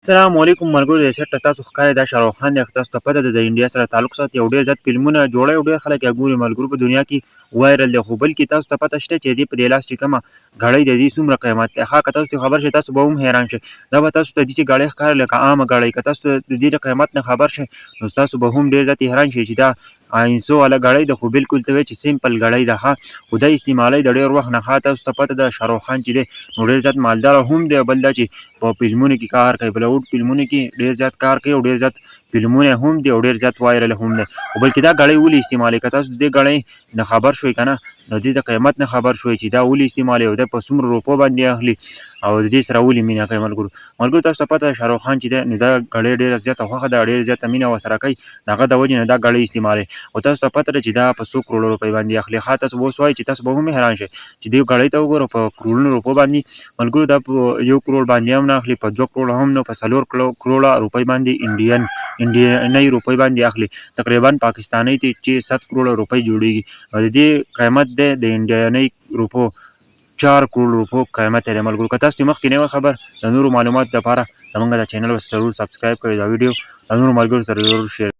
السلام علیکم ملګرو د چېرته تاسو ښکاري دا شاهرخ خان دی. تاسو ته پته ده د انډیا سره تعلق ساتي او ډېر زیات فلمونه جوړوي او ډېر خلک یې ګوري. ملګرو په دنیا کې وایرل دی، خو بلکې تاسو ته پته شته چې دې په دې لاس چې کومه ګړۍ د دې څومره قیمت دی. ښه که تاسو ته خبر شي تاسو به هم حیران شئ. دا به تاسو ته داسې ګړۍ ښکاري لکه عامه ګړۍ. که تاسو د دې د قیمت نه خبر شئ نو تاسو به هم ډېر زیات حیران شئ چې دا 500 والا ګړۍ ده، خو بالکل ته وایي چې سیمپل ګړۍ ده. ښه خو دا استعمالوي د ډېر وخت نه. ښه تاسو ته پته ده شاهرخ خان چې دی نو ډېر زیات مالدار هم دی. بل دا چې په فلمونو کې کار کوي، بلیووډ فلمونو کې ډېر زیات کار کوي او ډېر زیات فلمونه هم دي او ډېر زیات وایرل هم دی. خو بلکې دا ګړۍ ولې استعمالوي؟ که تاسو د دې ګړۍ نه خبر شوئ که نه نو د دې د قیمت نه خبر شوئ چې دا ولې استعمالوي او دی په څومره روپو باندې اخلي او د دې سره ولې مینه کوي. ملګرو تاسو ته پته ده شاهرخ خان چې دی نو دا ګړۍ ډېره زیاته خوښه ده، ډېره زیاته مینه ورسره کوي. د هغه د وجې نه دا ګړۍ استعمالوي. خو تاسو ته پته ده چې دا په څو کروړو روپۍ باندې اخلي. ښه تاسو به اوس وایئ چې تاسو به هم حیران شئ چې دې ګړۍ ته وګوره په کروړونو روپو باندې. ملګرو دا په 1 کروړ باندې هم نه اخلي، په 2 کروړ هم نه، په 4 کروړه روپۍ باندې انډینۍ روپۍ باندې اخلي. تقریبا پاکستانۍ ته چې 7 کروړه روپۍ جوړیږي او د دې قیمت دی د انډینۍ روپو 4 کروړ روپو قیمت دی. ملګرو که تاسو ته مخکې نه وی خبر د نورو معلوماتو لپاره زموږ د چینل ضرور سبسکرایب کړئ. دا ویډیو د نورو ملګرو سره ضرور شیر